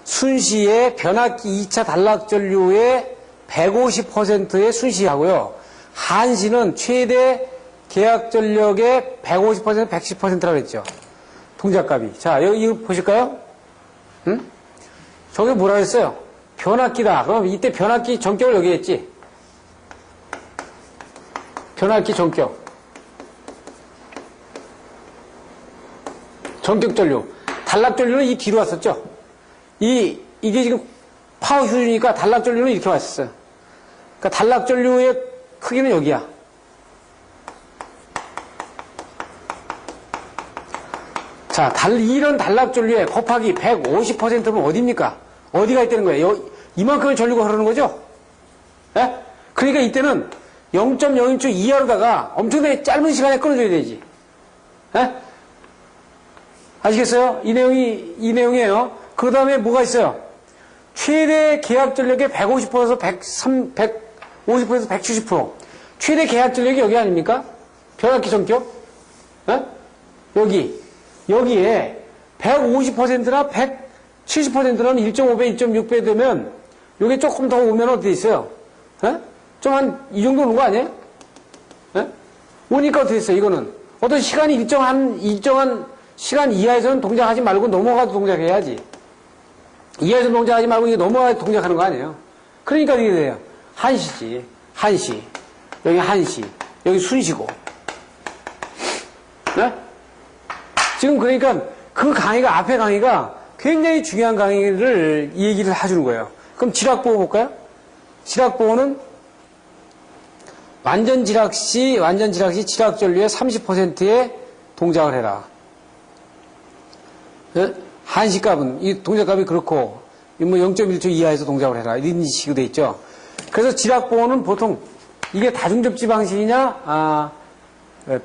순시의 변압기 2차 단락전류의 150%의 순시하고요. 한시는 최대 계약 전력의 150%, 110%라고 했죠. 동작값이. 자, 여기 이거 보실까요? 응? 저게 뭐라 했어요? 변압기다. 그럼 이때 변압기 전격을 여기 했지. 변압기 전격. 전격 전류. 단락 전류는 이 뒤로 왔었죠. 이게 지금 파워 휴즈니까 단락 전류는 이렇게 왔었어요. 그러니까 단락 전류의 크기는 여기야. 자, 이런 단락 전류에 곱하기 150%면 어디입니까? 어디가 있다는 거예요? 이만큼의 전류가 흐르는 거죠? 예? 그러니까 이때는 0.01초 이하로다가 엄청나게 짧은 시간에 끊어줘야 되지. 예? 아시겠어요? 이 내용이에요. 그 다음에 뭐가 있어요? 최대 계약 전력의 150%에서 150%에서 170%. 최대 계약 전력이 여기 아닙니까? 변압기 전격? 예? 여기에 150%나 170%는 1.5배, 1.6배 되면, 요게 조금 더 오면 어떻게 있어요? 예? 좀 한, 이 정도 오는 거 아니에요? 예? 오니까 어떻게 있어요, 이거는? 어떤 시간이 일정한 시간 이하에서는 동작하지 말고 넘어가도 동작해야지. 이하에서 동작하지 말고 이게 넘어가도 동작하는 거 아니에요? 그러니까 이게 돼요. 한시지. 한시. 여기 한시. 여기 순시고. 네? 지금 그러니까 그 강의가, 앞에 강의가 굉장히 중요한 강의를 얘기를 해주는 거예요. 그럼 지락보호 볼까요? 지락보호는 완전 지락 시 지락 전류의 30%의 동작을 해라. 네? 한시값은, 이 동작값이 그렇고, 뭐 0.1초 이하에서 동작을 해라. 이런 식으로 돼 있죠. 그래서 지락보호는 보통 이게 다중접지 방식이냐,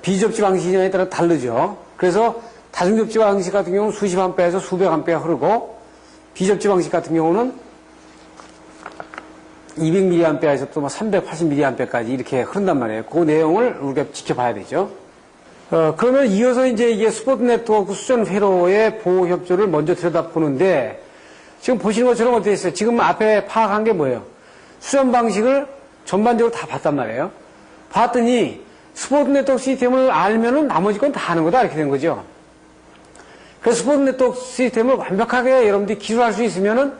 비접지 방식이냐에 따라 다르죠. 그래서 다중접지 방식 같은 경우는 수십 암페어에서 수백 암페어 흐르고, 비접지 방식 같은 경우는 200mA에서 또 380mA까지 이렇게 흐른단 말이에요. 그 내용을 우리가 지켜봐야 되죠. 그러면 이어서 이제 이게 스포트 네트워크 수전 회로의 보호 협조를 먼저 들여다보는데, 지금 보시는 것처럼 어떻게 했어요? 지금 앞에 파악한 게 뭐예요? 수전 방식을 전반적으로 다 봤단 말이에요. 봤더니 스포트 네트워크 시스템을 알면은 나머지 건 다 하는 거다 이렇게 된 거죠. 그래서 스포트 네트워크 시스템을 완벽하게 여러분들이 기술할 수 있으면은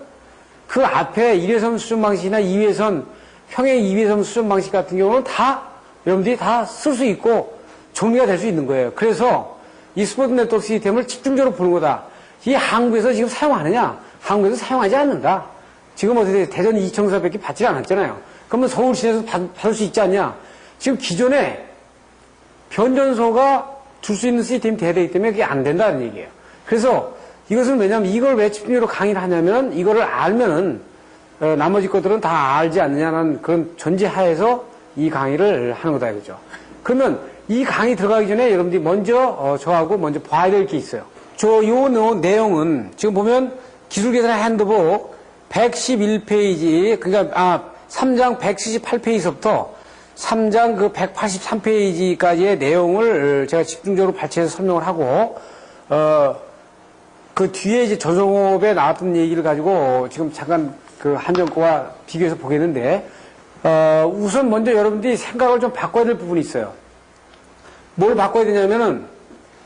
그 앞에 1회선 수전 방식이나 2회선 평행 2회선 수전 방식 같은 경우는 다 여러분들이 다 쓸 수 있고 정리가 될 수 있는 거예요. 그래서 이 스포트 네트워크 시스템을 집중적으로 보는 거다. 이 한국에서 지금 사용하느냐? 한국에서 사용하지 않는다. 지금 어떻게 대전 2,400개 받지 않았잖아요. 그러면 서울 시내에서 받을 수 있지 않냐? 지금 기존에 변전소가 줄 수 있는 시스템이 대대이기 때문에 그게 안 된다는 얘기예요. 그래서 이것은 왜냐하면 이걸 왜 집중적으로 강의를 하냐면 이거를 알면은 나머지 것들은 다 알지 않느냐는 그런 전제하에서 이 강의를 하는 거다 이거죠. 그러면 이 강의 들어가기 전에 여러분들이 먼저 저하고 먼저 봐야 될 게 있어요. 요 내용은 지금 보면 기술계산의 핸드북 111페이지 그러니까 3장 178페이지부터 3장 그 183페이지까지의 내용을 제가 집중적으로 발췌해서 설명을 하고 그 뒤에 이제 전송업에 나왔던 얘기를 가지고 지금 잠깐 그 한정 거와 비교해서 보겠는데 우선 먼저 여러분들이 생각을 좀 바꿔야 될 부분이 있어요. 뭘 바꿔야 되냐면은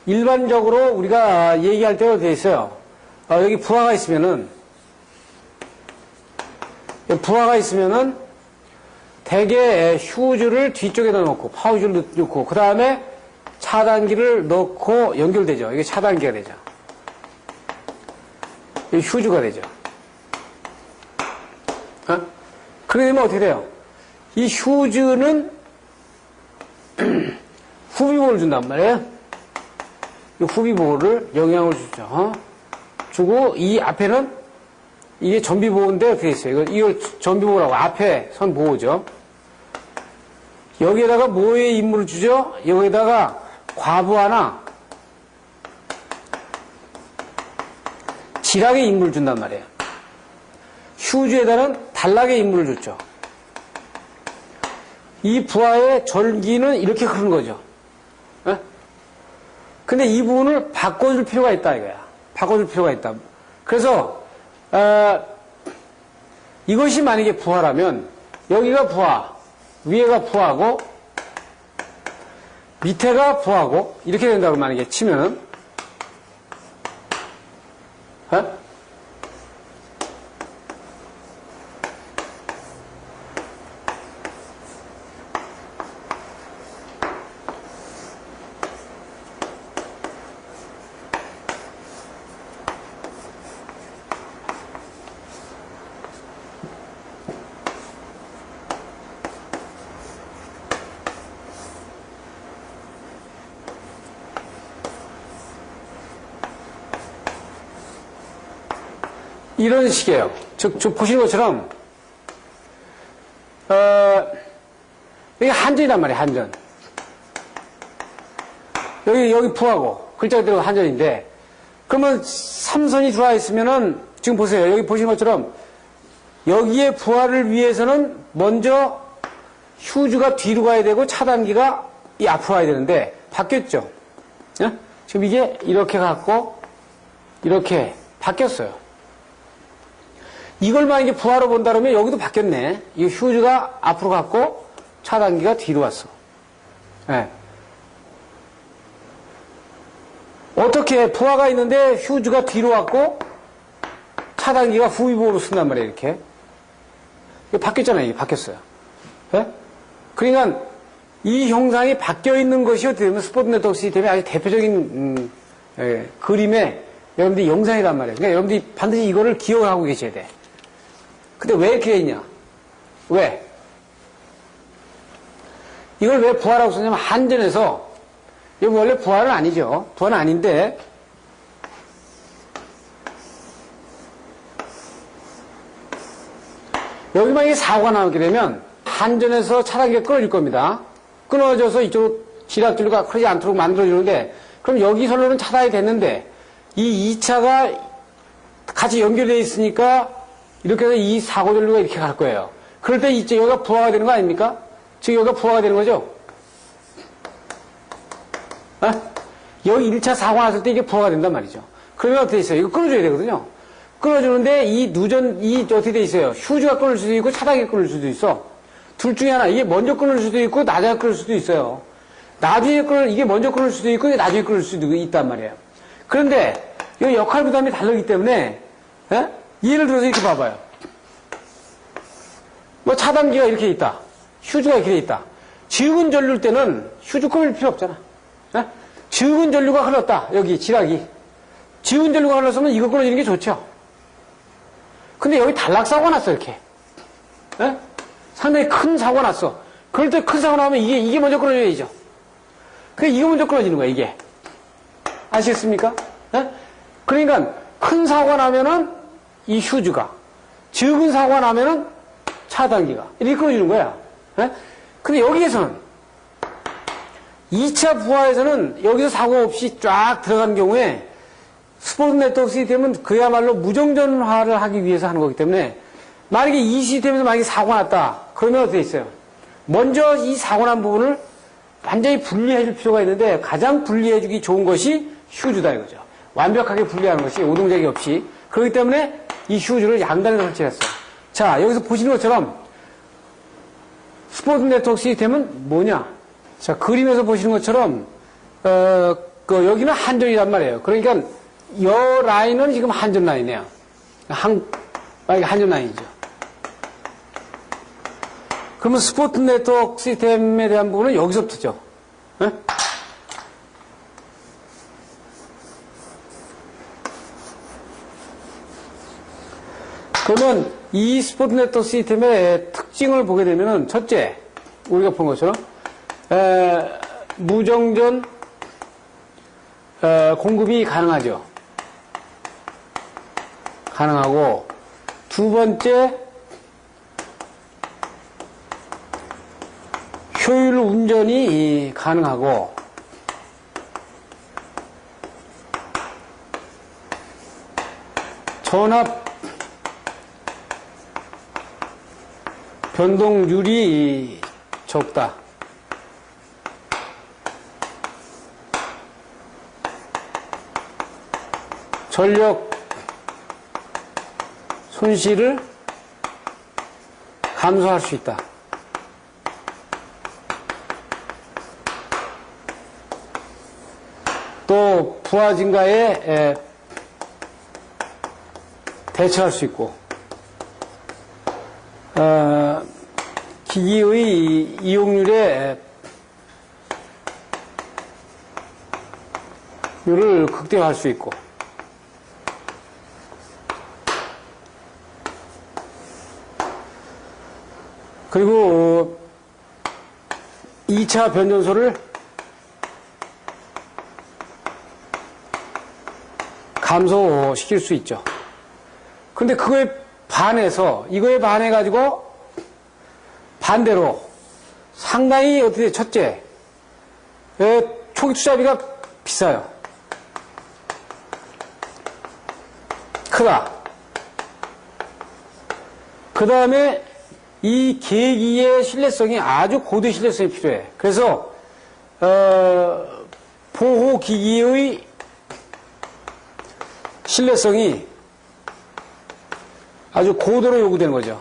일반적으로 우리가 얘기할 때가 돼 있어요. 여기 부하가 있으면은 대개 휴즈를 뒤쪽에다 놓고 파워휴즈를 넣고 그 다음에 차단기를 넣고 연결되죠. 이게 차단기가 되죠. 이게 휴즈가 되죠. 그러게 되면 어떻게 돼요? 이 휴즈는 후비보를 준단 말이에요. 이 후비보를 영향을 주죠. 주고 이 앞에는 이게 전비보호인데 어떻게 있어요? 이걸 전비보호라고. 앞에 선 보호죠. 여기에다가 뭐의 임무를 주죠? 여기에다가 과부 하나, 지락의 임무를 준단 말이에요. 휴주에다는 단락의 임무를 줬죠. 이 부하의 절기는 이렇게 흐르는 거죠. 에? 근데 이 부분을 바꿔줄 필요가 있다 이거야. 바꿔줄 필요가 있다. 그래서 이것이 만약에 부하라면 여기가 부하, 위에가 부하고 밑에가 부하고 이렇게 된다고 만약에 치면은 이런 식이에요. 즉, 보시는 것처럼, 여기 한전이란 말이에요, 한전. 여기 부하고, 글자 그대로 한전인데, 그러면 삼선이 들어와 있으면은, 지금 보세요. 여기 보시는 것처럼, 여기에 부하를 위해서는 먼저 휴주가 뒤로 가야 되고 차단기가 이 앞으로 가야 되는데, 바뀌었죠? 예? 지금 이게 이렇게 갔고, 이렇게 바뀌었어요. 이걸 만약에 부하로 본다 그러면 여기도 바뀌었네. 이 휴즈가 앞으로 갔고 차단기가 뒤로 왔어. 네. 어떻게 부하가 있는데 휴즈가 뒤로 왔고 차단기가 후위보호로 쓴단 말이에요. 이렇게. 이게 바뀌었잖아요. 이게 바뀌었어요. 네? 그러니까 이 형상이 바뀌어 있는 것이 어떻게 되면 스포츠 네트워크 시스템의 아주 대표적인 그림의 여러분들이 영상이란 말이에요. 그러니까 여러분들이 반드시 이거를 기억을 하고 계셔야 돼. 근데 왜 이렇게 있냐? 왜? 이걸 왜 부하라고 썼냐면 한전에서 이거 원래 부하는 아니죠. 부하는 아닌데 여기 만약에 사고가 나게 되면 한전에서 차단기가 끊어질 겁니다. 끊어져서 이쪽으로 지락줄과 흐르지 않도록 만들어주는데 그럼 여기 선로는 차단이 됐는데 이 2차가 같이 연결되어 있으니까 이렇게 해서 이 사고 전류가 이렇게 갈 거예요. 그럴 때 이제 여기가 부하가 되는 거 아닙니까? 지금 여기가 부하가 되는 거죠? 여기 1차 사고 났을 때 이게 부하가 된단 말이죠. 그러면 어떻게 있어요? 이거 끊어줘야 되거든요. 끊어주는데 이 어떻게 돼 있어요? 휴즈가 끊을 수도 있고 차단기가 끊을 수도 있어. 둘 중에 하나. 이게 먼저 끊을 수도 있고 나중에 끊을 수도 있어요. 이게 먼저 끊을 수도 있고 나중에 끊을 수도 있단 말이에요. 그런데 이 역할 부담이 다르기 때문에 예를 들어서 이렇게 봐봐요. 뭐 차단기가 이렇게 있다. 휴즈가 이렇게 있다. 지근 전류일 때는 휴즈 끊을 필요 없잖아. 지근 전류가 흘렀다. 여기 지락이. 지근 전류가 흘렀으면 이거 끊어지는 게 좋죠. 근데 여기 단락사고가 났어 이렇게. 상당히 큰 사고가 났어. 그럴 때 큰 사고 나면 이게 먼저 끊어져야죠. 그러니까 이거 먼저 끊어지는 거야 이게. 아시겠습니까? 그러니까 큰 사고가 나면은 이 휴즈가, 적은 사고가 나면은 차단기가 이렇게 끊어지는 거야. 근데 여기에서는 2차 부하에서는 여기서 사고 없이 쫙 들어간 경우에 스포츠 네트워크 시스템은 그야말로 무정전화를 하기 위해서 하는 거기 때문에 만약에 이 시스템에서 만약에 사고가 났다. 그러면 어떻게 있어요? 먼저 이 사고 난 부분을 완전히 분리해 줄 필요가 있는데 가장 분리해 주기 좋은 것이 휴즈다 이거죠. 완벽하게 분리하는 것이 오동작이 없이. 그렇기 때문에 이 휴즈를 양단에 설치했어요. 자, 여기서 보시는 것처럼 스포츠 네트워크 시스템은 뭐냐? 자, 그림에서 보시는 것처럼 여기는 한전이란 말이에요. 그러니까 이 라인은 지금 한전 라인이에요. 한전 라인이죠. 그러면 스포츠 네트워크 시스템에 대한 부분은 여기서부터죠. 그러면 이 스포츠 네트워크 시스템의 특징을 보게 되면은 첫째, 우리가 본 것처럼 무정전 공급이 가능하죠. 가능하고 두 번째, 효율 운전이 가능하고, 전압 변동률이 적다. 전력 손실을 감소할 수 있다. 또 부하 증가에 대처할 수 있고, 기기의 이용률을 극대화할 수 있고, 그리고 2차 변전소를 감소시킬 수 있죠. 근데 그거에 반해서, 이거에 반해가지고 반대로 상당히 어떻게, 첫째, 초기 투자비가 비싸요. 크다. 그 다음에 이 계기의 신뢰성이 아주 고도의 신뢰성이 필요해. 그래서 보호기기의 신뢰성이 아주 고도로 요구되는 거죠.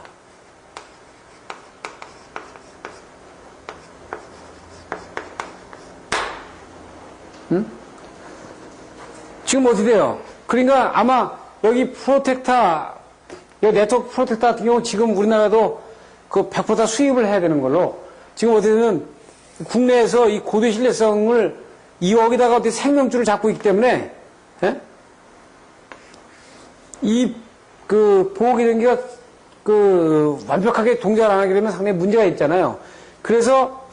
지금 어떻게 돼요? 그러니까 아마 여기 프로텍타, 여기 네트워크 프로텍타 같은 경우 지금 우리나라도 그 100% 다 수입을 해야 되는 걸로, 지금 어떻게든 국내에서 이 고도의 신뢰성을 여기다가 어떻게 생명줄을 잡고 있기 때문에, 보호기전기가 완벽하게 동작을 안 하게 되면 상당히 문제가 있잖아요. 그래서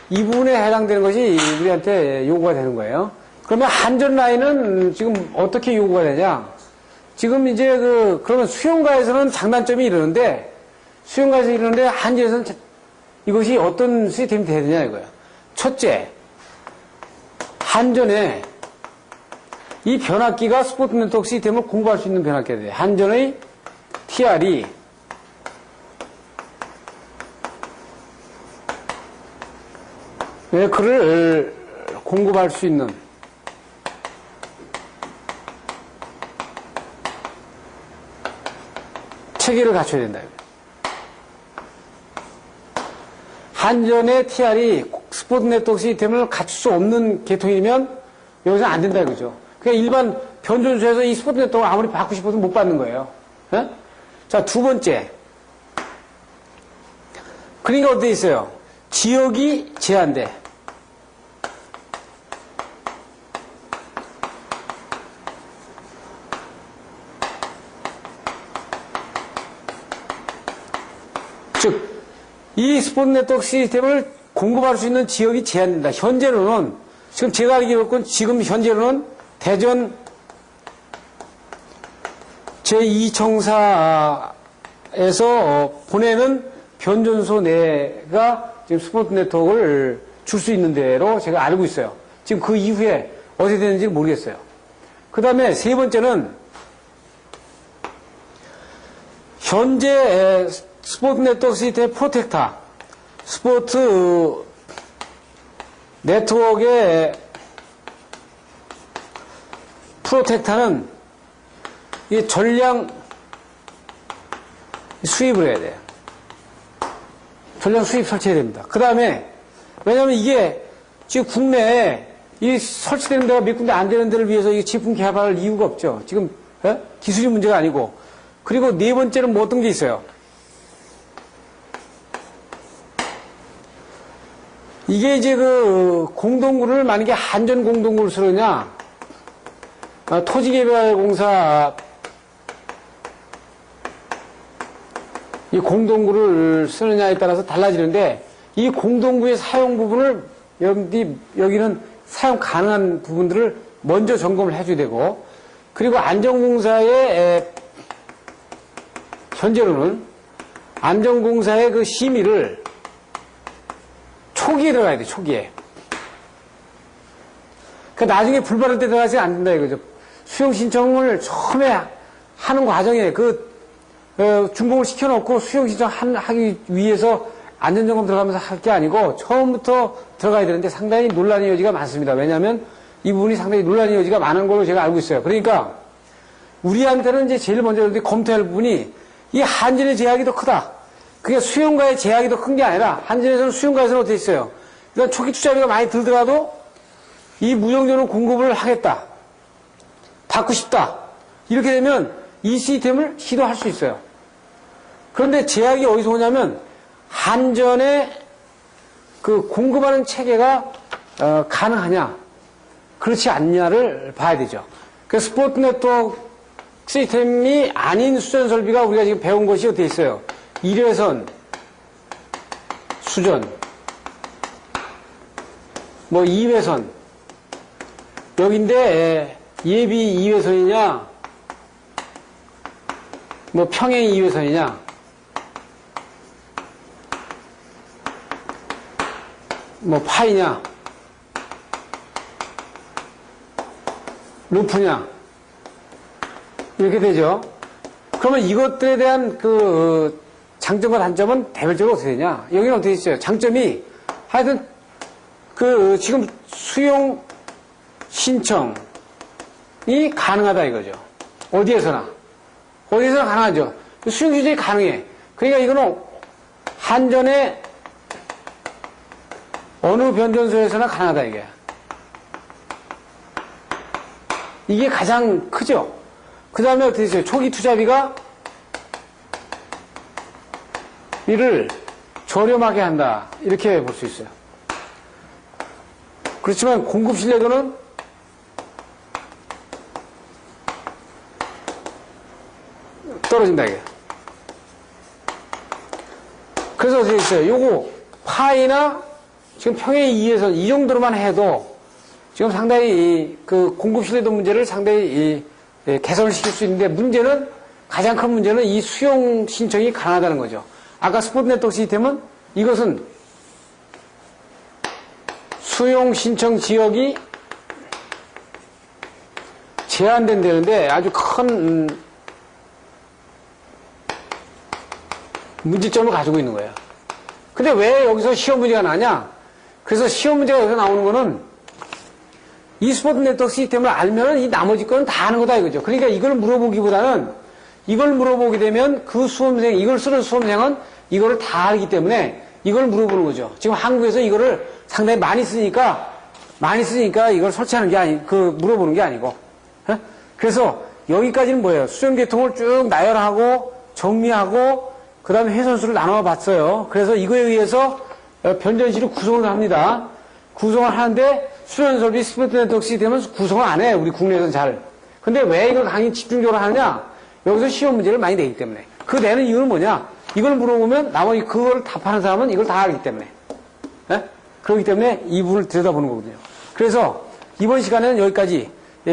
이 부분에 해당되는 것이 우리한테 요구가 되는 거예요. 그러면 한전 라인은 지금 어떻게 요구가 되냐? 지금 이제 그러면 수용가에서는 장단점이 이러는데, 한전에서는 이것이 어떤 시스템이 돼야 되냐 이거예요. 첫째, 한전에 이 변압기가 스포트 네트워크 시스템을 공부할 수 있는 변압기가 돼요. 한전의 TR이 그를 공급할 수 있는 체계를 갖춰야 된다. 한전의 TR이 스포트 네트워크 시스템을 갖출 수 없는 계통이면 여기서는 안 된다 이거죠. 그러니까 일반 변전소에서 이 스포트 네트워크를 아무리 받고 싶어도 못 받는 거예요. 자, 두 번째. 그러니까 어떻게 있어요? 지역이 제한돼. 즉, 이 스포트 네트워크 시스템을 공급할 수 있는 지역이 제한된다. 현재로는, 지금 제가 알기로는 지금 현재로는 대전 제2청사에서 보내는 변전소 내가 지금 스포트 네트워크를 줄 수 있는 대로 제가 알고 있어요. 지금 그 이후에 어떻게 되는지 모르겠어요. 그 다음에 세 번째는 현재 스포트 네트워크 시스템의 프로텍터, 스포트 네트워크의 프로텍터는 이 전량 수입을 해야 돼요. 전량 수입 설치해야 됩니다. 그 다음에, 왜냐면 이게 지금 국내에 이 설치되는 데가 몇 군데 안 되는 데를 위해서 이 제품 개발할 이유가 없죠. 지금, 기술이 문제가 아니고. 그리고 네 번째는 뭐 어떤 게 있어요? 이게 이제 공동구를 만약에 한전 공동구를 쓰느냐, 토지개발공사 이 공동구를 쓰느냐에 따라서 달라지는데, 이 공동구의 사용 부분을 여기는 사용 가능한 부분들을 먼저 점검을 해줘야 되고, 그리고 안전공사의 현재로는 안전공사의 그 심의를 초기에 들어가야 돼, 초기에. 그러니까 나중에 불 받을 때 들어가지 않는다 이거죠. 수용 신청을 처음에 하는 과정에 준공을 시켜놓고 수용 신청하기 위해서 안전점검 들어가면서 할 게 아니고 처음부터 들어가야 되는데 상당히 논란의 여지가 많습니다. 왜냐하면 이 부분이 상당히 논란의 여지가 많은 걸로 제가 알고 있어요. 그러니까 우리한테는 이제 제일 먼저 검토할 부분이 이 한전의 제약이 더 크다. 그게 수용가의 제약이 더 큰 게 아니라 한전에서는 수용가에서는 어떻게 있어요? 일단 초기 투자비가 많이 들더라도 이 무정전을 공급을 하겠다. 받고 싶다. 이렇게 되면 이 시스템을 시도할 수 있어요. 그런데 제약이 어디서 오냐면 한전의 그 공급하는 체계가 가능하냐 그렇지 않냐를 봐야 되죠. 그래서 스포트 네트워크 시스템이 아닌 수전 설비가 우리가 지금 배운 것이 어떻게 있어요? 1회선, 수전, 뭐 2회선 여기인데 예비 2회선이냐 뭐 평행 2회선이냐 뭐 파이냐 루프냐 이렇게 되죠. 그러면 이것들에 대한 그 장점과 단점은 대별적으로 어떻게 되냐? 여기는 어떻게 있어요? 장점이 하여튼 그 지금 수용 신청이 가능하다 이거죠. 어디에서나 가능하죠. 수용 신청이 가능해. 그러니까 이거는 한전의 어느 변전소에서나 가능하다 이게. 이게 가장 크죠. 그 다음에 어떻게 되죠? 초기 투자비가 이를 저렴하게 한다. 이렇게 볼 수 있어요. 그렇지만 공급 신뢰도는 떨어진다 이게. 그래서 어떻게 있어요? 요거 파이나 지금 평행 2에서 이 정도로만 해도 지금 상당히 그 공급 신뢰도 문제를 상당히 개선을 시킬 수 있는데 문제는 가장 큰 문제는 이 수용 신청이 가능하다는 거죠. 아까 스포트 네트워크 시스템은 이것은 수용 신청 지역이 제한된다는데 아주 큰 문제점을 가지고 있는 거예요. 근데 왜 여기서 시험 문제가 나냐? 그래서 시험 문제가 여기서 나오는 거는 이 스포트 네트워크 시스템을 알면은 이 나머지 거는 다 아는 거다 이거죠. 그러니까 이걸 물어보기보다는 이걸 물어보게 되면 그 수험생, 이걸 쓰는 수험생은 이거를 다 알기 때문에 이걸 물어보는 거죠. 지금 한국에서 이거를 상당히 많이 쓰니까 이걸 설치하는 게 물어보는 게 아니고. 그래서 여기까지는 뭐예요? 수정 계통을 쭉 나열하고 정리하고 그 다음에 회선수를 나눠 봤어요. 그래서 이거에 의해서 변전실을 구성을 합니다. 구성을 하는데 수련설비 스포트 네트워크 시스템은 구성을 안 해. 우리 국내에서는 잘. 근데 왜 이걸 강의 집중적으로 하느냐? 여기서 시험 문제를 많이 내기 때문에. 그 내는 이유는 뭐냐? 이걸 물어보면 나머지 그걸 답하는 사람은 이걸 다 알기 때문에. 그렇기 때문에 이 부분을 들여다보는 거거든요. 그래서 이번 시간에는 여기까지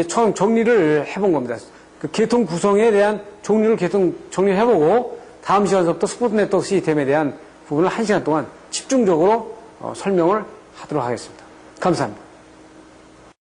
처음 정리를 해본 겁니다. 그 계통 구성에 대한 정리를 해보고 다음 시간부터 스포트 네트워크 시스템에 대한 부분을 1시간 동안 집중적으로 설명을 하도록 하겠습니다. 감사합니다.